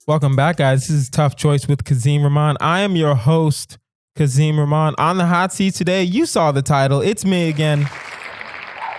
Welcome back, guys. This is Tough Choice with Kazeem Rahman. I am your host, Kazeem Rahman. On the hot seat today, you saw the title. It's me again.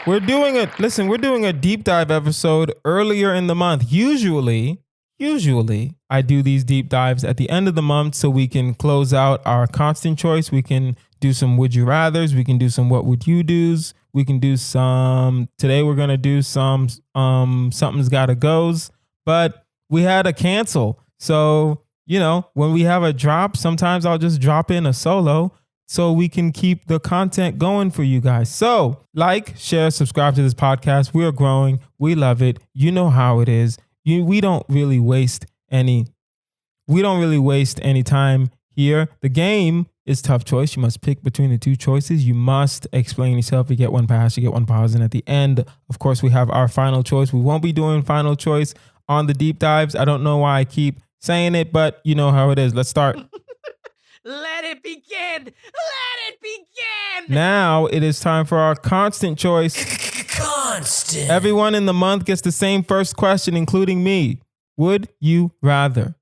We're doing a deep dive episode earlier in the month. Usually, I do these deep dives at the end of the month so we can close out our constant choice. We can do some would you rathers. We can do some what would you do's. We can do today we're going to do some something's gotta goes, but we had a cancel. So, when we have a drop, sometimes I'll just drop in a solo so we can keep the content going for you guys. So like, share, subscribe to this podcast. We are growing. We love it. You know how it is. We don't really waste any time here. The game is tough choice. You must pick between the two choices. You must explain yourself. You get one pass, you get one pause. And at the end, of course, we have our final choice. We won't be doing final choice on the deep dives. I don't know why I keep saying it, but you know how it is. Let's start. Let it begin. Let it begin. Now it is time for our constant choice. Constant. Everyone in the month gets the same first question, including me. Would you rather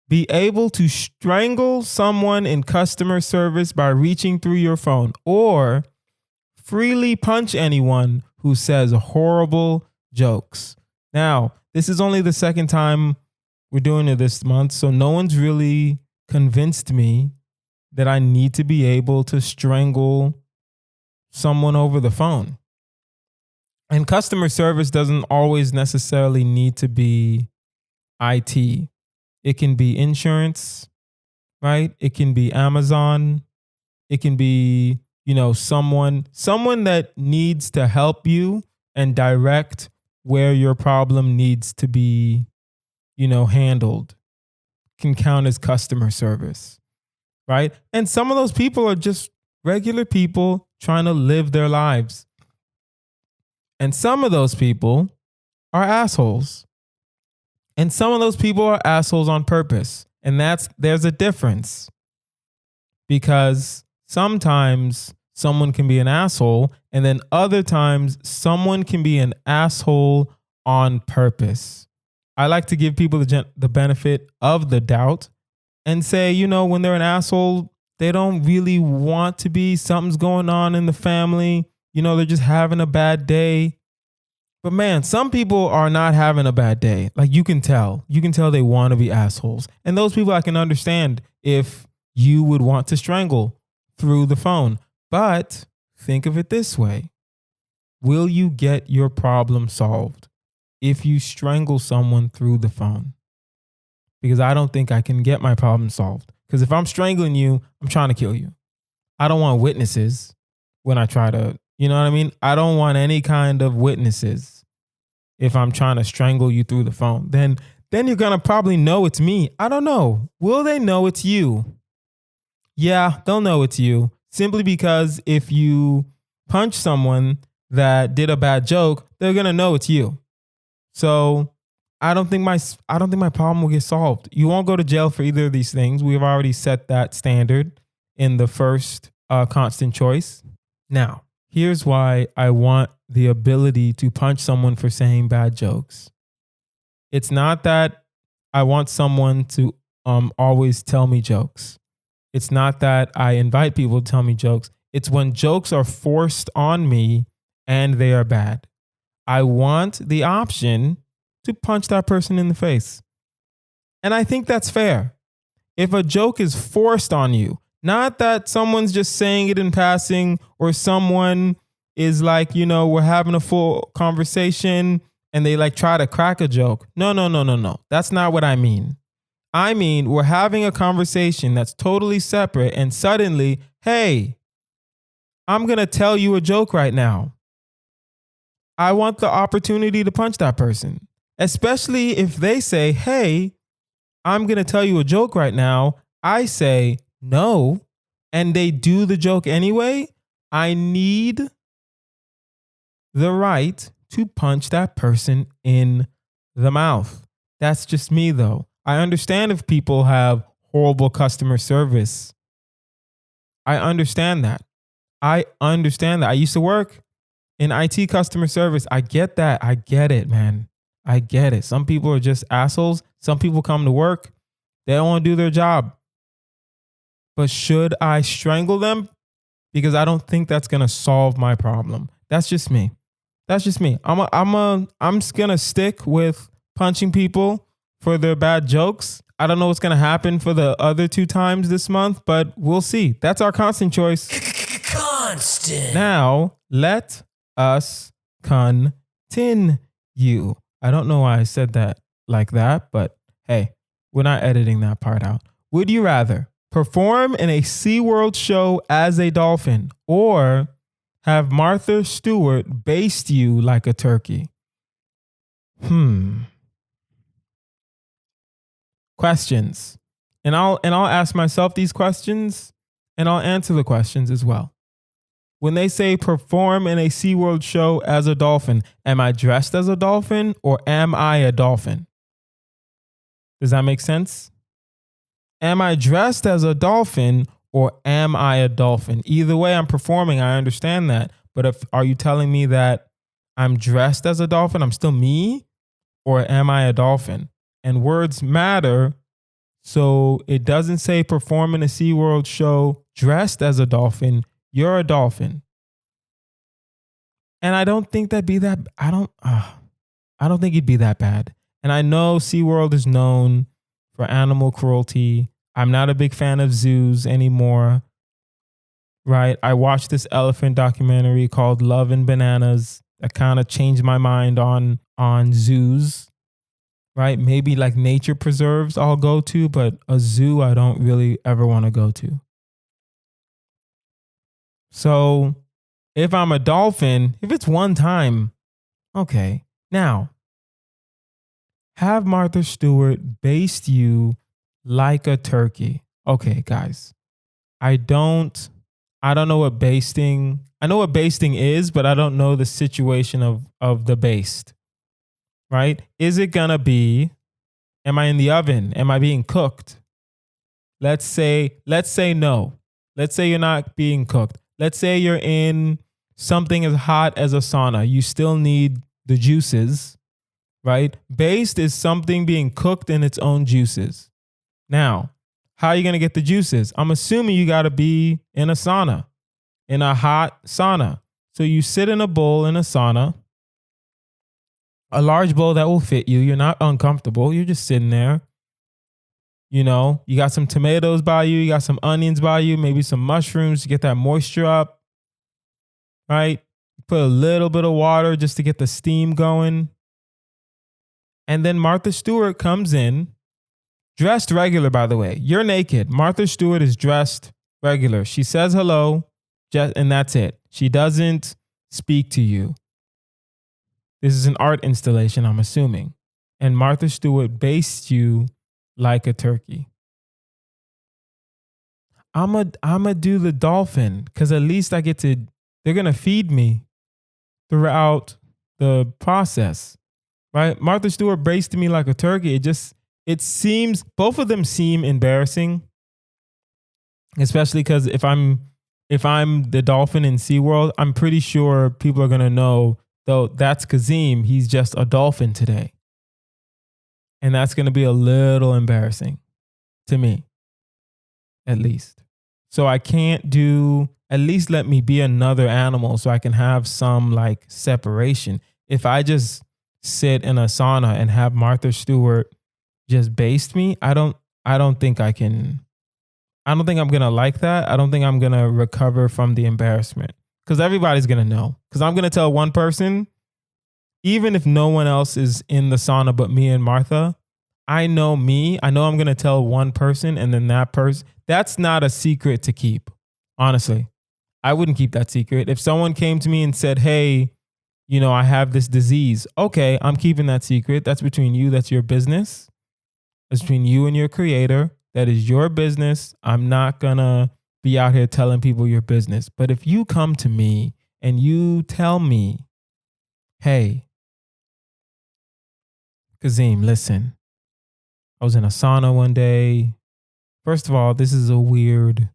be able to strangle someone in customer service by reaching through your phone, or freely punch anyone who says horrible jokes? Now, this is only the second time we're doing it this month, so no one's really convinced me that I need to be able to strangle someone over the phone. And customer service doesn't always necessarily need to be IT. It can be insurance, right? It can be Amazon. It can be, someone that needs to help you and direct where your problem needs to be, handled, can count as customer service, right? And some of those people are just regular people trying to live their lives. And some of those people are assholes. And some of those people are assholes on purpose. And there's a difference. Because sometimes someone can be an asshole, and then other times someone can be an asshole on purpose. I like to give people the benefit of the doubt and say, when they're an asshole, they don't really want to be. Something's going on in the family. They're just having a bad day. But man, some people are not having a bad day. Like you can tell they want to be assholes. And those people I can understand if you would want to strangle through the phone. But think of it this way. Will you get your problem solved if you strangle someone through the phone? Because I don't think I can get my problem solved. Because if I'm strangling you, I'm trying to kill you. I don't want witnesses when I try to, you know what I mean? I don't want any kind of witnesses if I'm trying to strangle you through the phone. Then you're going to probably know it's me. I don't know. Will they know it's you? Yeah, they'll know it's you. Simply because if you punch someone that did a bad joke, they're going to know it's you. So I don't think my problem will get solved. You won't go to jail for either of these things. We've already set that standard in the first constant choice. Now, here's why I want the ability to punch someone for saying bad jokes. It's not that I want someone to always tell me jokes. It's not that I invite people to tell me jokes. It's when jokes are forced on me and they are bad. I want the option to punch that person in the face. And I think that's fair. If a joke is forced on you, not that someone's just saying it in passing, or someone is like, we're having a full conversation and they like try to crack a joke. No. That's not what I mean. I mean, we're having a conversation that's totally separate and suddenly, hey, I'm going to tell you a joke right now. I want the opportunity to punch that person, especially if they say, hey, I'm going to tell you a joke right now. I say no, and they do the joke anyway. I need the right to punch that person in the mouth. That's just me, though. I understand if people have horrible customer service. I understand that. I used to work in IT customer service. I get that. I get it, man. I get it. Some people are just assholes. Some people come to work. They don't want to do their job. But should I strangle them? Because I don't think that's going to solve my problem. That's just me. That's just me. I'm just going to stick with punching people for their bad jokes. I don't know what's going to happen for the other 2 times this month, but we'll see. That's our constant choice. Constant. Now, let us continue. I don't know why I said that like that, but hey, we're not editing that part out. Would you rather perform in a SeaWorld show as a dolphin or have Martha Stewart baste you like a turkey? Questions. And I'll ask myself these questions and I'll answer the questions as well. When they say perform in a SeaWorld show as a dolphin, am I dressed as a dolphin or am I a dolphin? Does that make sense? Am I dressed as a dolphin or am I a dolphin? Either way, I'm performing. I understand that. But are you telling me that I'm dressed as a dolphin? I'm still me? Or am I a dolphin? And words matter. So it doesn't say perform in a SeaWorld show dressed as a dolphin. You're a dolphin. And I don't think that'd be that. I don't think it'd be that bad. And I know SeaWorld is known for animal cruelty. I'm not a big fan of zoos anymore. Right? I watched this elephant documentary called Love and Bananas that kind of changed my mind on zoos. Right? Maybe like nature preserves I'll go to, but a zoo I don't really ever want to go to. So if I'm a dolphin, if it's one time, okay. Now, have Martha Stewart baste you like a turkey. Okay, guys. I don't know what basting. I know what basting is, but I don't know the situation of the baste. Right? Is it gonna be, am I in the oven? Am I being cooked? Let's say no. Let's say you're not being cooked. Let's say you're in something as hot as a sauna. You still need the juices, right? Baste is something being cooked in its own juices. Now, how are you going to get the juices? I'm assuming you got to be in a sauna, in a hot sauna. So you sit in a bowl in a sauna, a large bowl that will fit you. You're not uncomfortable. You're just sitting there. You know, you got some tomatoes by you. You got some onions by you, maybe some mushrooms to get that moisture up, right? Put a little bit of water just to get the steam going. And then Martha Stewart comes in, dressed regular, by the way. You're naked. Martha Stewart is dressed regular. She says hello, and that's it. She doesn't speak to you. This is an art installation, I'm assuming. And Martha Stewart bastes you like a turkey. I'ma do the dolphin because at least I get to, they're going to feed me throughout the process, right? Martha Stewart basted me like a turkey. It seems, both of them seem embarrassing, especially because if I'm the dolphin in SeaWorld, I'm pretty sure people are going to know, though, that's Kazeem. He's just a dolphin today. And that's going to be a little embarrassing to me, at least. So I can't do, at least let me be another animal so I can have some like separation. If I just sit in a sauna and have Martha Stewart just baste me, I don't think I can, I don't think I'm going to like that. I don't think I'm going to recover from the embarrassment because everybody's going to know. Because I'm going to tell one person, even if no one else is in the sauna but me and Martha, I know me. I know I'm going to tell one person and then that person. That's not a secret to keep. Honestly, I wouldn't keep that secret. If someone came to me and said, hey, you know, I have this disease. Okay, I'm keeping that secret. That's between you. That's your business. That's between you and your creator. That is your business. I'm not going to be out here telling people your business. But if you come to me and you tell me, hey, Kazeem, listen, I was in a sauna one day. First of all, this is a weird,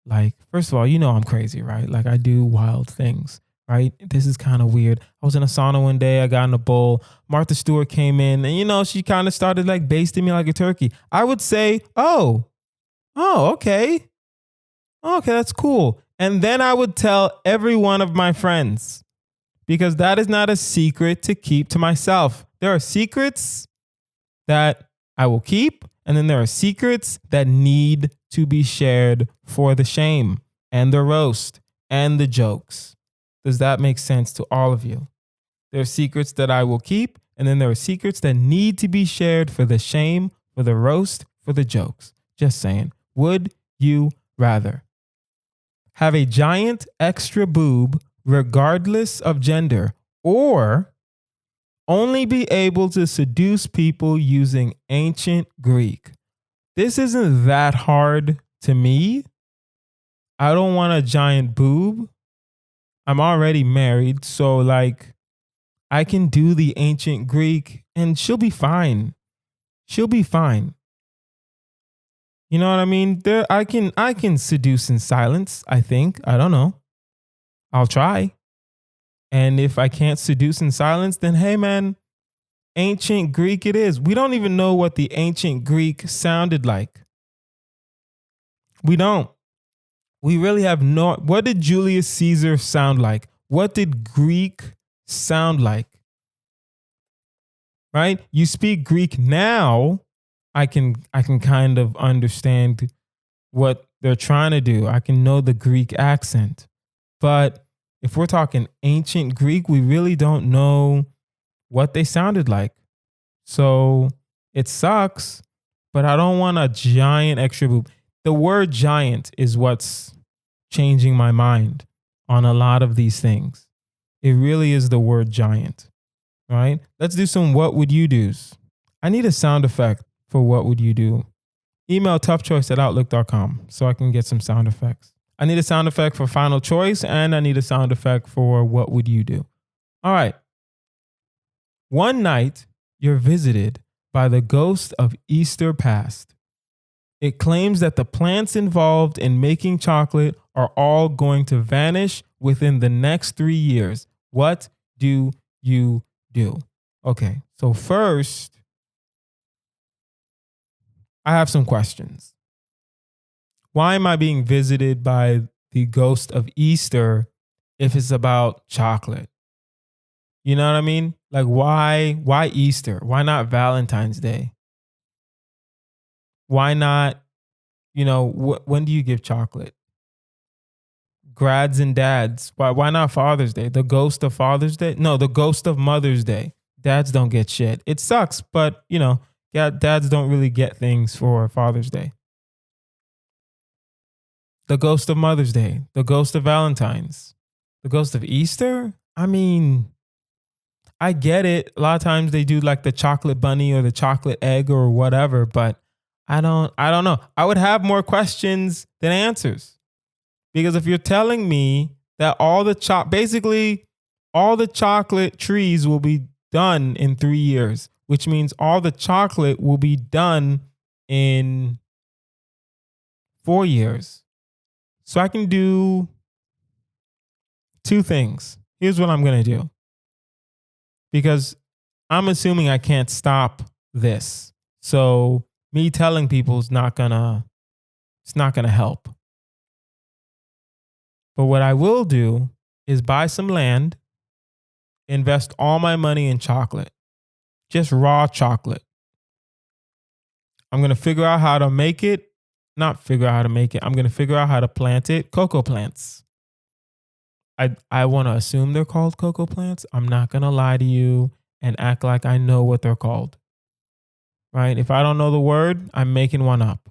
like, first of all, you know I'm crazy, right? Like I do wild things. right? This is kind of weird. I was in a sauna one day. I got in a bowl. Martha Stewart came in and, she kind of started like basting me like a turkey. I would say, oh, okay. Okay, that's cool. And then I would tell every one of my friends, because that is not a secret to keep to myself. There are secrets that I will keep, and then there are secrets that need to be shared for the shame and the roast and the jokes. Does that make sense to all of you? There are secrets that I will keep, and then there are secrets that need to be shared for the shame, for the roast, for the jokes. Just saying. Would you rather have a giant extra boob regardless of gender, or only be able to seduce people using ancient Greek? This isn't that hard to me. I don't want a giant boob. I'm already married, so like I can do the ancient Greek and she'll be fine. She'll be fine. You know what I mean? I can seduce in silence, I think. I don't know. I'll try. And if I can't seduce in silence, then hey man, ancient Greek it is. We don't even know what the ancient Greek sounded like. We don't. We really have no. What did Julius Caesar sound like? What did Greek sound like? Right? You speak Greek now, I can kind of understand what they're trying to do. I can know the Greek accent. But if we're talking ancient Greek, we really don't know what they sounded like. So it sucks, but I don't want a giant extra boob. The word giant is what's changing my mind on a lot of these things. It really is the word giant, right? Let's do some what would you do's. I need a sound effect for what would you do. Email toughchoice@outlook.com so I can get some sound effects. I need a sound effect for final choice, and I need a sound effect for what would you do. All right. One night, you're visited by the ghost of Easter past. It claims that the plants involved in making chocolate are all going to vanish within the next 3 years. What do you do? Okay, so first, I have some questions. Why am I being visited by the ghost of Easter if it's about chocolate? You know what I mean? Like why Easter? Why not Valentine's Day? Why not, when do you give chocolate? Grads and dads. Why not Father's Day? The ghost of Father's Day? No, the ghost of Mother's Day. Dads don't get shit. It sucks, but dads don't really get things for Father's Day. The ghost of Mother's Day. The ghost of Valentine's. The ghost of Easter? I mean, I get it. A lot of times they do like the chocolate bunny or the chocolate egg or whatever, but I don't know. I would have more questions than answers. Because if you're telling me that basically all the chocolate trees will be done in 3 years, which means all the chocolate will be done in 4 years. So I can do 2 things. Here's what I'm going to do. Because I'm assuming I can't stop this. So me telling people it's not gonna help. But what I will do is buy some land, invest all my money in chocolate, just raw chocolate. I'm going to figure out how to make it, not figure out how to make it. I'm going to figure out how to plant it, cocoa plants. I want to assume they're called cocoa plants. I'm not going to lie to you and act like I know what they're called. Right? If I don't know the word, I'm making one up.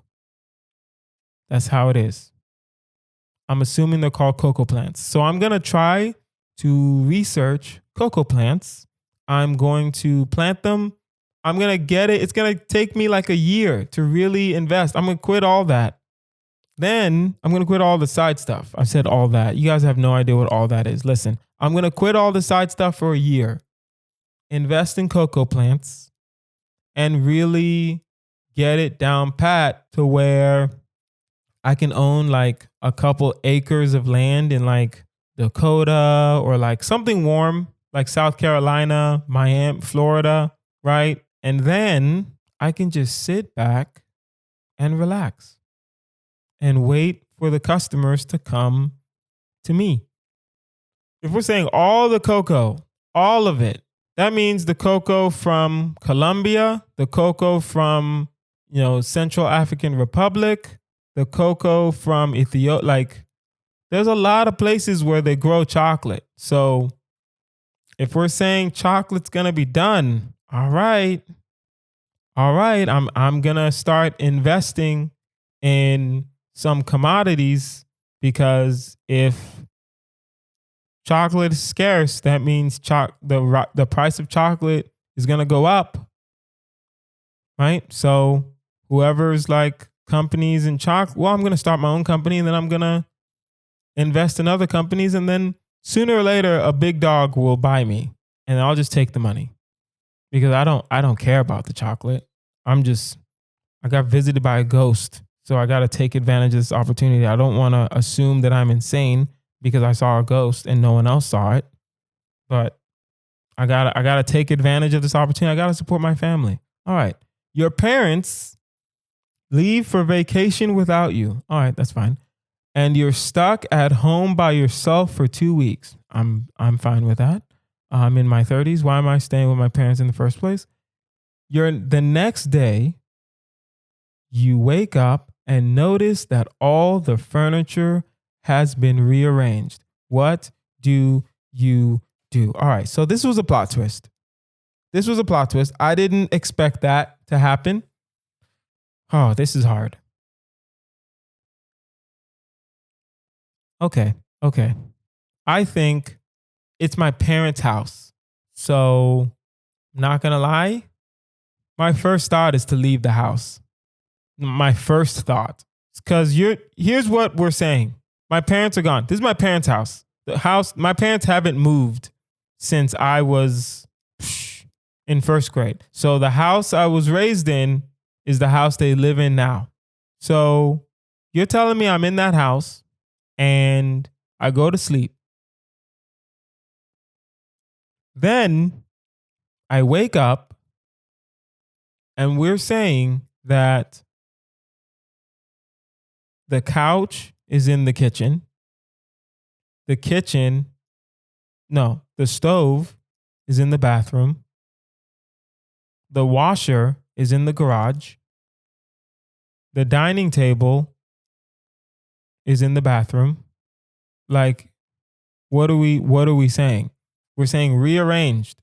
That's how it is. I'm assuming they're called cocoa plants. So I'm going to try to research cocoa plants. I'm going to plant them. I'm going to get it. It's going to take me like a year to really invest. I'm going to quit all that. Then I'm going to quit all the side stuff. I said all that. You guys have no idea what all that is. Listen, I'm going to quit all the side stuff for a year, invest in cocoa plants, and really get it down pat to where I can own like a couple acres of land in like Dakota or like something warm, like South Carolina, Miami, Florida, right? And then I can just sit back and relax and wait for the customers to come to me. If we're saying all the cocoa, all of it, that means the cocoa from Colombia, the cocoa from, Central African Republic, the cocoa from Ethiopia. Like, there's a lot of places where they grow chocolate. So if we're saying chocolate's gonna be done, all right, I'm gonna start investing in some commodities, because if chocolate is scarce, that means the price of chocolate is gonna go up, right? So whoever's like companies in chocolate, well, I'm gonna start my own company, and then I'm gonna invest in other companies, and then sooner or later a big dog will buy me, and I'll just take the money, because I don't care about the chocolate. I got visited by a ghost, so I got to take advantage of this opportunity. I don't want to assume that I'm insane because I saw a ghost and no one else saw it, but I got to take advantage of this opportunity. I got to support my family. All right. Your parents leave for vacation without you. All right, that's fine. And you're stuck at home by yourself for 2 weeks. I'm fine with that. I'm in my 30s. Why am I staying with my parents in the first place? The next day, you wake up and notice that all the furniture has been rearranged. What do you do? All right, so this was a plot twist. I didn't expect that to happen. Oh, this is hard. Okay. I think it's my parents' house. So, not gonna lie, my first thought is to leave the house. My first thought. Because here's what we're saying. My parents are gone. This is my parents' house. My parents haven't moved since I was in first grade. So the house I was raised in is the house they live in now. So you're telling me I'm in that house and I go to sleep. Then I wake up and we're saying that the couch is in the kitchen. The stove is in the bathroom. The washer is in the garage. The dining table is in the bathroom. Like, what are we saying? We're saying rearranged,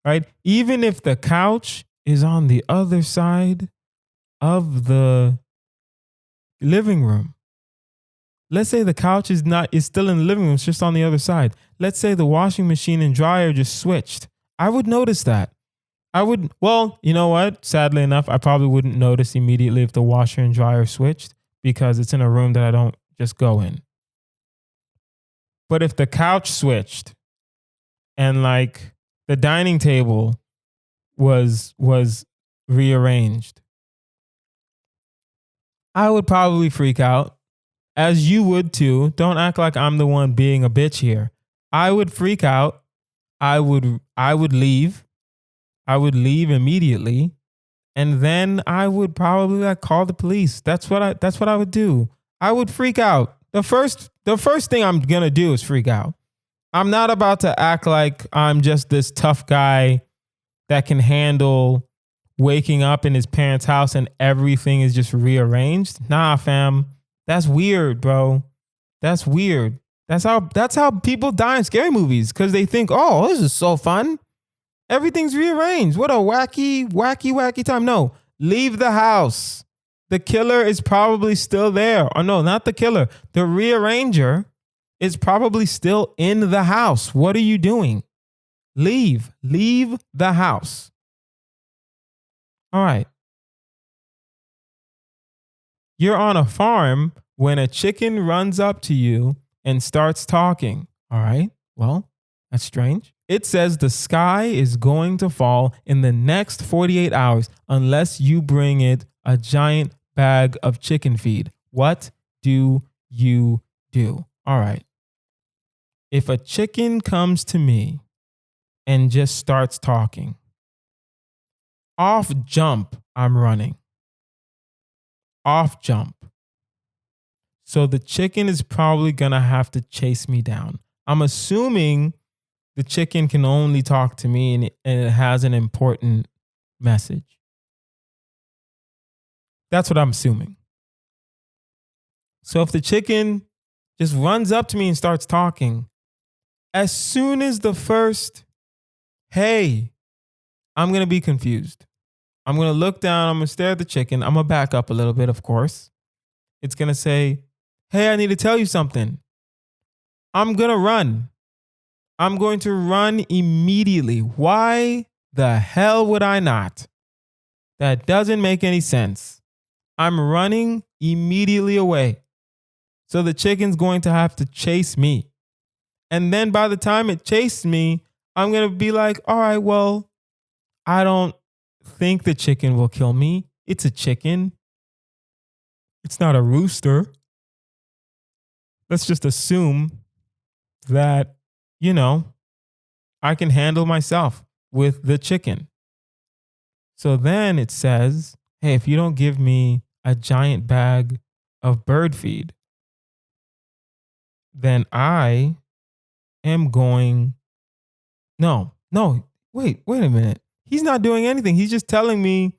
right? Even if the couch is on the other side of the living room. Let's say the couch is still in the living room, it's just on the other side. Let's say the washing machine and dryer just switched. I would notice that. Well, you know what? Sadly enough, I probably wouldn't notice immediately if the washer and dryer switched, because it's in a room that I don't just go in. But if the couch switched and like the dining table was rearranged, I would probably freak out, as you would too. Don't act like I'm the one being a bitch here. I would freak out. I would leave. I would leave immediately, and then I would probably call the police. That's what I would do. I would freak out. The first thing I'm gonna do is freak out. I'm not about to act like I'm just this tough guy that can handle waking up in his parents' house and everything is just rearranged. Nah, fam. That's weird, bro. That's weird. That's how people die in scary movies, because they think, oh, this is so fun. Everything's rearranged. What a wacky time. No, leave the house. The killer is probably still there. Or no, not the killer. The rearranger is probably still in the house. What are you doing? Leave the house. All right. You're on a farm when a chicken runs up to you and starts talking. All right. Well, that's strange. It says the sky is going to fall in the next 48 hours unless you bring it a giant bag of chicken feed. What do you do? All right. If a chicken comes to me and just starts talking, off jump, I'm running. Off jump. So the chicken is probably going to have to chase me down. I'm assuming the chicken can only talk to me and it has an important message. That's what I'm assuming. So if the chicken just runs up to me and starts talking, as soon as the first, hey, I'm going to be confused. I'm going to look down. I'm going to stare at the chicken. I'm going to back up a little bit, of course. It's going to say, hey, I need to tell you something. I'm going to run. I'm going to run immediately. Why the hell would I not? That doesn't make any sense. I'm running immediately away. So the chicken's going to have to chase me. And then by the time it chased me, I'm going to be like, all right, well, I don't think the chicken will kill me. It's a chicken. It's not a rooster. Let's just assume that, I can handle myself with the chicken. So then it says, hey, if you don't give me a giant bag of bird feed, then I am going, wait a minute. He's not doing anything. He's just telling me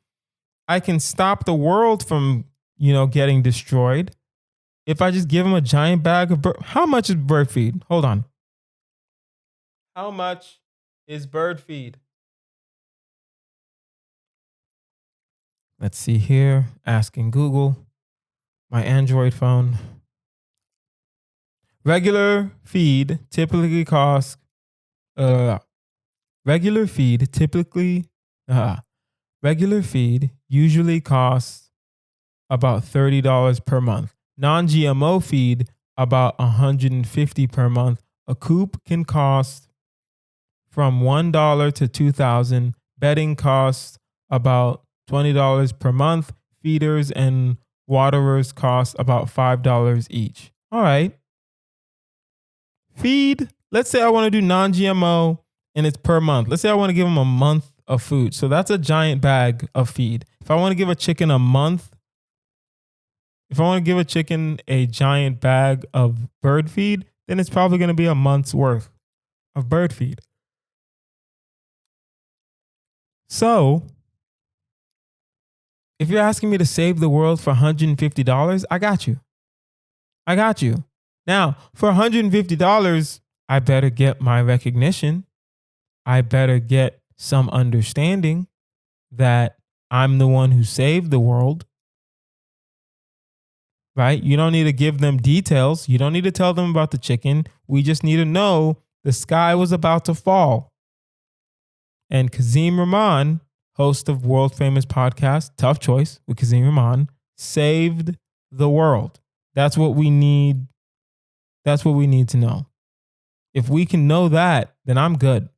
I can stop the world from, getting destroyed. If I just give him a giant bag of how much is bird feed? Hold on. How much is bird feed? Let's see here. Asking Google. My Android phone. Regular feed typically costs. Regular feed usually costs about $30 per month. Non-GMO feed about $150 per month. A coop can cost from $1 to $2,000. Bedding costs about $20 per month. Feeders and waterers cost about $5 each. All right. Feed. Let's say I want to do non-GMO and it's per month. Let's say I want to give them a month of food. So that's a giant bag of feed. If I want to give a chicken a giant bag of bird feed, then it's probably going to be a month's worth of bird feed. So if you're asking me to save the world for $150, I got you. Now, for $150, I better get my recognition. I better get some understanding that I'm the one who saved the world. Right? You don't need to give them details. You don't need to tell them about the chicken. We just need to know the sky was about to fall. And Kazeem Rahman, host of world famous podcast, Tough Choice with Kazeem Rahman, saved the world. That's what we need. That's what we need to know. If we can know that, then I'm good.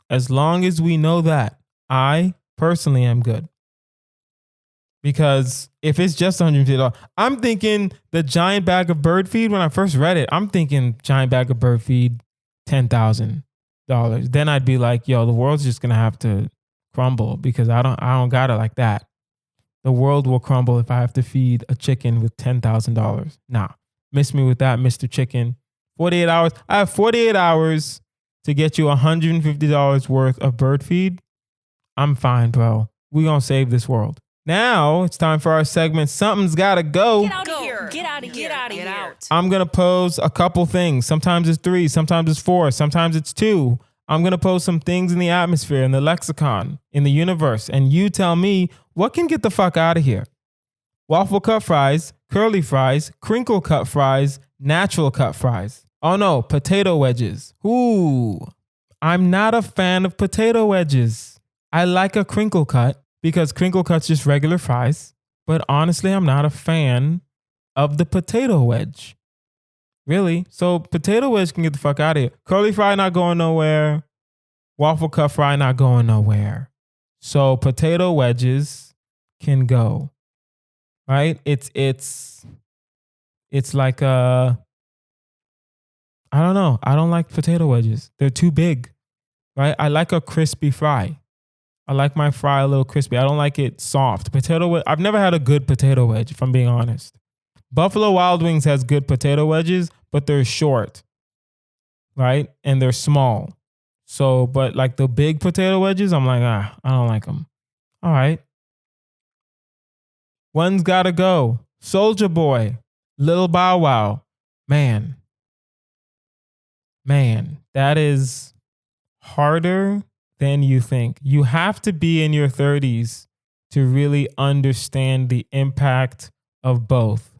As long as we know that, I personally am good. Because if it's just $150, I'm thinking the giant bag of bird feed, when I first read it, I'm thinking giant bag of bird feed, $10,000. Then I'd be like, yo, the world's just going to have to crumble because I don't got it like that. The world will crumble if I have to feed a chicken with $10,000. Nah, miss me with that, Mr. Chicken. 48 hours. I have 48 hours to get you $150 worth of bird feed. I'm fine, bro. We're going to save this world. Now it's time for our segment, Something's Gotta Go. Get out of here. Get out of here. Get out. I'm going to pose a couple things. Sometimes it's 3, sometimes it's 4, sometimes it's 2. I'm going to pose some things in the atmosphere, in the lexicon, in the universe, and you tell me what can get the fuck out of here. Waffle cut fries, curly fries, crinkle cut fries, natural cut fries. Oh no, potato wedges. Ooh, I'm not a fan of potato wedges. I like a crinkle cut because crinkle cut's just regular fries. But honestly, I'm not a fan of the potato wedge. Really? So potato wedge can get the fuck out of here. Curly fry not going nowhere. Waffle cut fry not going nowhere. So potato wedges can go. Right? It's like a I don't know. I don't like potato wedges. They're too big, right? I like a crispy fry. I like my fry a little crispy. I don't like it soft. I've never had a good potato wedge, if I'm being honest. Buffalo Wild Wings has good potato wedges, but they're short, right? And they're small. So, but like the big potato wedges, I'm like, I don't like them. All right. One's gotta go. Soulja Boy, Lil Bow Wow. Man, that is harder than you think. You have to be in your 30s to really understand the impact of both.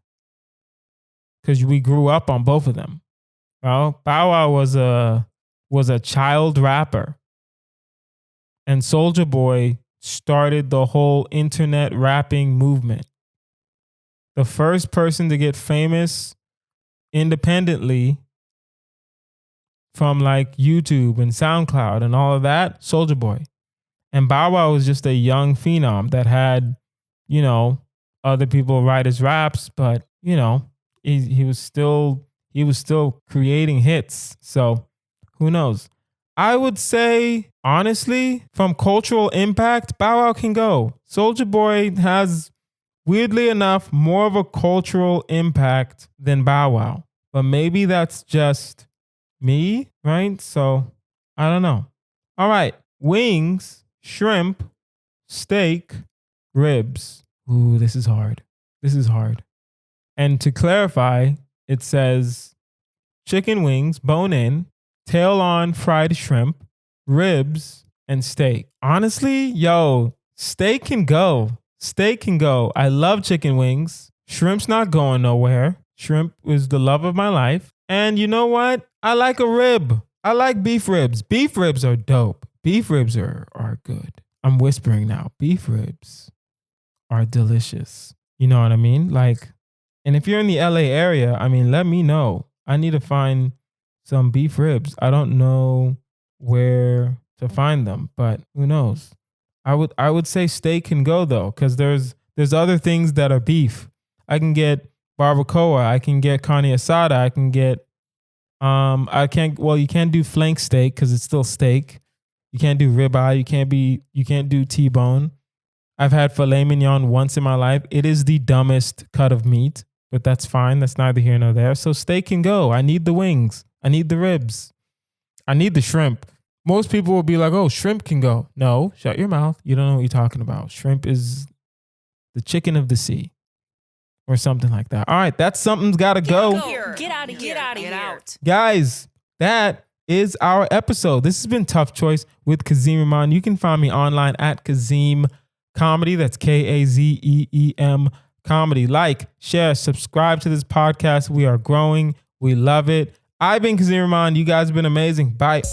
Because we grew up on both of them. Well, Bow Wow was a child rapper. And Soulja Boy started the whole internet rapping movement. The first person to get famous independently from like YouTube and SoundCloud and all of that, Soulja Boy. And Bow Wow was just a young phenom that had, you know, other people write his raps, but you know, he was still creating hits. So who knows? I would say, honestly, from cultural impact, Bow Wow can go. Soulja Boy has, weirdly enough, more of a cultural impact than Bow Wow. But maybe that's just me, right? So I don't know. All right. Wings, shrimp, steak, ribs. Ooh, this is hard. And to clarify, it says chicken wings, bone in, tail on fried shrimp, ribs, and steak. Honestly, steak can go. I love chicken wings. Shrimp's not going nowhere. Shrimp is the love of my life. And you know what? I like a rib. I like beef ribs. Beef ribs are dope. Beef ribs are good. I'm whispering now. Beef ribs are delicious. You know what I mean? Like, and if you're in the LA area, I mean, let me know. I need to find some beef ribs. I don't know where to find them, but who knows? I would say steak can go though, because there's other things that are beef. I can get barbacoa. I can get carne asada. I can get you can't do flank steak because it's still steak. You can't do ribeye. You can't do T-bone. I've had filet mignon once in my life. It is the dumbest cut of meat, but that's fine. That's neither here nor there. So steak can go. I need the wings. I need the ribs. I need the shrimp. Most people will be like, oh, shrimp can go. No, shut your mouth. You don't know what you're talking about. Shrimp is the chicken of the sea or something like that. All right, that's something's got to go. Get out of here. Guys, that is our episode. This has been Tough Choice with Kazeem Rahman. You can find me online at Kazeem Comedy. That's Kazeem Comedy. Like, share, subscribe to this podcast. We are growing. We love it. I've been Kazeem Rahman. You guys have been amazing. Bye.